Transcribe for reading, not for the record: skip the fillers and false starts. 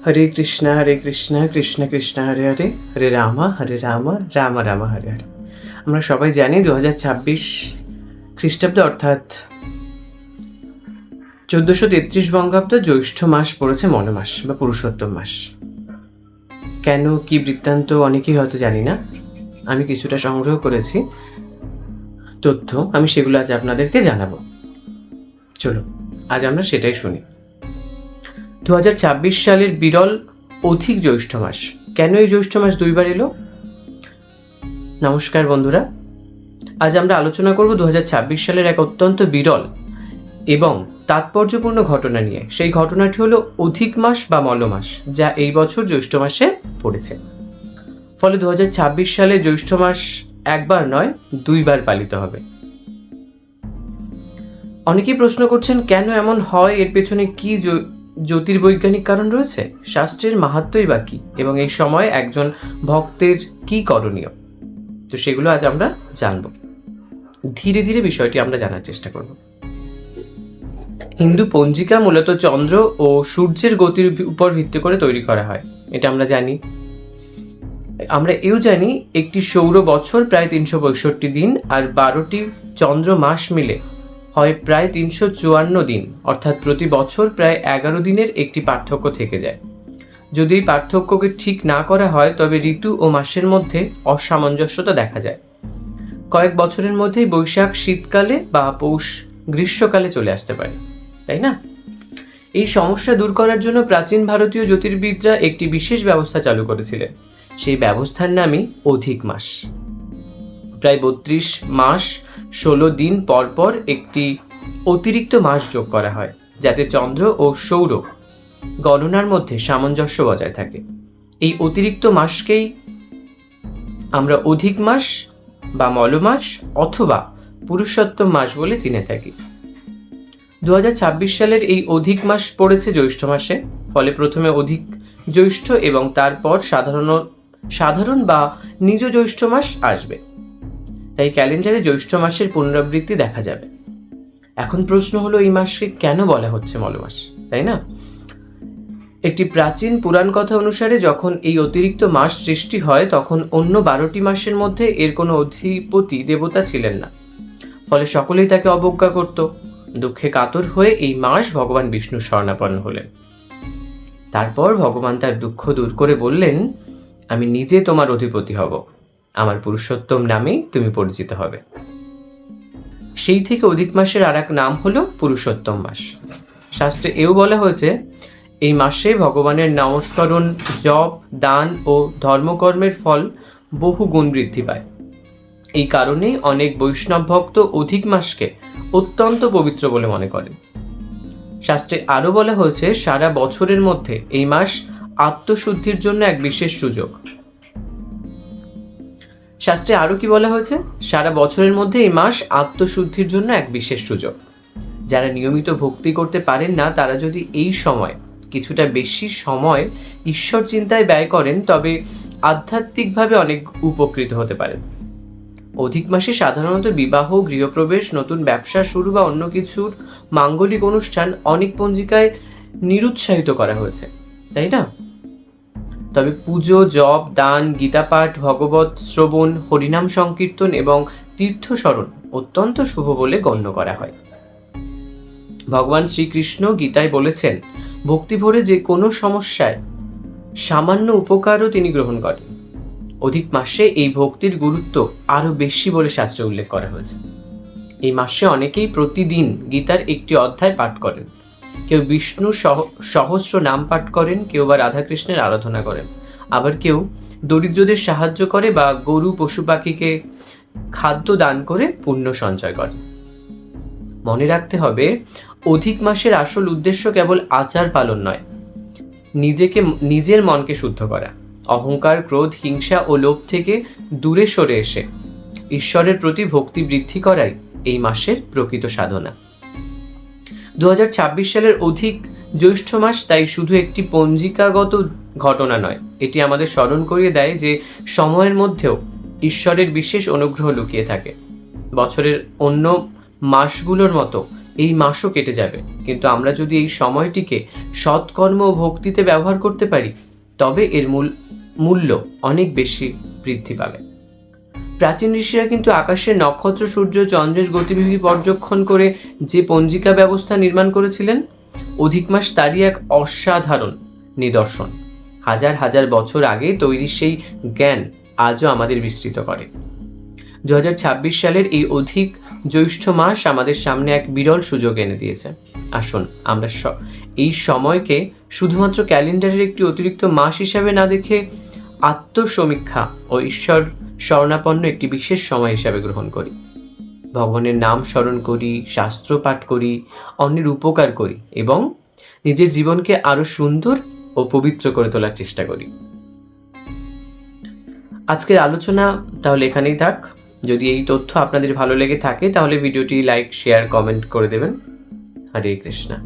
হরে কৃষ্ণ কৃষ্ণ কৃষ্ণ হরে হরে, হরে রাম রাম রাম হরে হরে। আমরা সবাই জানি 2026 খ্রিস্টাব্দ অর্থাৎ 1433 বঙ্গাব্দ জ্যৈষ্ঠ মাস পড়েছে মলমাস বা পুরুষোত্তম মাস। কেন, কি বৃত্তান্ত অনেকেই হয়তো জানি না। আমি কিছুটা সংগ্রহ করেছি তথ্য, আমি সেগুলো আজ আপনাদেরকে জানাবো। চলো আজ আমরা সেটাই শুনি। 2026 সালের বিরল অধিক জ্যৈষ্ঠ মাস। কেন এই জ্যৈষ্ঠ মাস দুইবার এলো? নমস্কার বন্ধুরা, আজ আমরা আলোচনা করব 2026 সালের এক অত্যন্ত বিরল এবং তাৎপর্যপূর্ণ ঘটনা নিয়ে। সেই ঘটনাটি হলো অধিক মাস বা মলমাস, যা এই বছর জ্যৈষ্ঠ মাসে পড়েছে। ফলে 2026 সালে জ্যৈষ্ঠ মাস একবার নয়, দুইবার পালিত হবে। অনেকেই প্রশ্ন করছেন কেন এমন হয়, এর পেছনে কি জ্যোতির্বৈজ্ঞানিক কারণ রয়েছে, শাস্ত্রের মাহাত্ম্যই বা কি, এবং এই সময় একজন ভক্তের কি করণীয়। তো সেগুলো আজ আমরা জানব। ধীরে ধীরে বিষয়টি আমরা জানার চেষ্টা করব। হিন্দু পঞ্জিকা মূলত চন্দ্র ও সূর্যের গতির উপর ভিত্তি করে তৈরি করা হয়, এটা আমরা জানি। আমরা এও জানি একটি সৌর বছর প্রায় 365 দিন, আর 12টি চন্দ্র মাস মিলে হয় প্রায় 354 দিন, অর্থাৎ প্রতি বছর প্রায় 11 দিনের একটি পার্থক্য থেকে যায়। যদি এই পার্থক্যকে ঠিক না করা হয় তবে ঋতু ও মাসের মধ্যে অসামঞ্জস্যতা দেখা যায়। কয়েক বছরের মধ্যেই বৈশাখ শীতকালে বা পৌষ গ্রীষ্মকালে চলে আসতে পারে, তাই না? এই সমস্যা দূর করার জন্য প্রাচীন ভারতীয় জ্যোতির্বিদরা একটি বিশেষ ব্যবস্থা চালু করেছিলেন। সেই ব্যবস্থার নামই অধিক মাস। প্রায় 32 মাস 16 দিন পর পর একটি অতিরিক্ত মাস যোগ করা হয়, যাতে চন্দ্র ও সৌর গণনার মধ্যে সামঞ্জস্য বজায় থাকে। এই অতিরিক্ত মাসকেই আমরা অধিক মাস বা মলমাস অথবা পুরুষোত্তম মাস বলে চিনে থাকি। 2026 সালের এই অধিক মাস পড়েছে জ্যৈষ্ঠ মাসে। ফলে প্রথমে অধিক জ্যৈষ্ঠ এবং তারপর সাধারণ বা নিজ জ্যৈষ্ঠ মাস আসবে। তাই ক্যালেন্ডারে জ্যৈষ্ঠ মাসের পুনরাবৃত্তি দেখা যাবে। এখন প্রশ্ন হলো, এই মাসকে কেন বলা হচ্ছে মলমাস, তাই না? একটি প্রাচীন পুরাণ কথা অনুসারে যখন এই অতিরিক্ত মাস সৃষ্টি হয় তখন অন্য 12টি মাসের মধ্যে এর কোনো অধিপতি দেবতা ছিলেন না। ফলে সকলেই তাকে অবজ্ঞা করত। দুঃখে কাতর হয়ে এই মাস ভগবান বিষ্ণুর শরণাপন্ন হলেন। তারপর ভগবান তার দুঃখ দূর করে বললেন, আমি নিজে তোমার অধিপতি হব, আমার পুরুষোত্তম নামেই তুমি পরিচিত হবে। সেই থেকে অধিক মাসের আর এক নাম হলো পুরুষোত্তম মাস। শাস্ত্রে এও বলা হয়েছে, এই মাসে ভগবানের নমস্করণ, জপ, দান ও ধর্মকর্মের ফল বহু গুণ বৃদ্ধি পায়। এই কারণেই অনেক বৈষ্ণব ভক্ত অধিক মাসকে অত্যন্ত পবিত্র বলে মনে করেন। শাস্ত্রে আরও বলা হয়েছে, সারা বছরের মধ্যে এই মাস আত্মশুদ্ধির জন্য এক বিশেষ সুযোগ। শাস্ত্রে আরও কি বলা হয়েছে? সারা বছরের মধ্যে এই মাস আত্মশুদ্ধির জন্য এক বিশেষ সুযোগ। যারা নিয়মিত ভক্তি করতে পারেন না, তারা যদি এই সময় কিছুটা বেশি সময় ঈশ্বর চিন্তায় ব্যয় করেন তবে আধ্যাত্মিকভাবে অনেক উপকৃত হতে পারেন। অধিক মাসে সাধারণত বিবাহ, গৃহপ্রবেশ, নতুন ব্যবসা শুরু বা অন্য কিছুর মাঙ্গলিক অনুষ্ঠান অনেক পঞ্জিকায় নিরুৎসাহিত করা হয়েছে, তাই না? তবে পুজো, জপ, দান, গীতাপাঠ, ভগবত শ্রবণ, হরিনাম সংকীর্তন এবং তীর্থস্মরণ অত্যন্ত শুভ বলে গণ্য করা হয়। ভগবান শ্রীকৃষ্ণ গীতায় বলেছেন, ভক্তি ভরে যে কোনো সমস্যায় সামান্য উপকারও তিনি গ্রহণ করেন। অধিক মাসে এই ভক্তির গুরুত্ব আরো বেশি বলে শাস্ত্রে উল্লেখ করা হয়েছে। এই মাসে অনেকেই প্রতিদিন গীতার একটি অধ্যায় পাঠ করেন। কেউ বিষ্ণু সহস্র নাম পাঠ করেন, কেউ বা রাধাকৃষ্ণের আরাধনা করেন, আবার কেউ দরিদ্রদের সাহায্য করে বা গরু পশু পাখিকে খাদ্য দান করে পুণ্য সঞ্চয় করে। মনে রাখতে হবে, অধিক মাসের আসল উদ্দেশ্য কেবল আচার পালন নয়, নিজের মনকে শুদ্ধ করা, অহংকার, ক্রোধ, হিংসা ও লোভ থেকে দূরে সরে এসে ঈশ্বরের প্রতি ভক্তি বৃদ্ধি করাই এই মাসের প্রকৃত সাধনা। 2026 সালের অধিক জ্যৈষ্ঠ মাস তাই শুধু একটি পঞ্জিকাগত ঘটনা নয়, এটি আমাদের স্মরণ করিয়ে দেয় যে সময়ের মধ্যেও ঈশ্বরের বিশেষ অনুগ্রহ লুকিয়ে থাকে। বছরের অন্য মাসগুলোর মতো এই মাসও কেটে যাবে, কিন্তু আমরা যদি এই সময়টিকে সৎকর্ম ও ভক্তিতে ব্যবহার করতে পারি তবে এর মূল্য অনেক বেশি বৃদ্ধি পাবে। প্রাচীন ঋষিরা কিন্তু আকাশের নক্ষত্র, সূর্য, চন্দ্রের গতিবিধি পর্যবেক্ষণ করে যে পঞ্জিকা ব্যবস্থা নির্মাণ করেছিলেন, অধিক মাস তারই এক অসাধারণ নিদর্শন। হাজার হাজার বছর আগে তৈরি সেই জ্ঞান আজও আমাদের বিস্তৃত করে। 2026 সালের এই অধিক জ্যৈষ্ঠ মাস আমাদের সামনে এক বিরল সুযোগ এনে দিয়েছে। আসুন আমরা এই সময়কে শুধুমাত্র ক্যালেন্ডারের একটি অতিরিক্ত মাস হিসাবে না দেখে আত্মসমীক্ষা ও ঈশ্বর শরণাপন্ন একটি বিশেষ সময় হিসাবে গ্রহণ করি। ভগবানের নাম স্মরণ করি, শাস্ত্র পাঠ করি, অন্যের উপকার করি এবং নিজের জীবনকে আরো সুন্দর ও পবিত্র করে তোলার চেষ্টা করি। আজকের আলোচনা তাহলে এখানেই থাক। যদি এই তথ্য আপনাদের ভালো লেগে থাকে তাহলে ভিডিওটি লাইক, শেয়ার, কমেন্ট করে দেবেন। হরে কৃষ্ণা।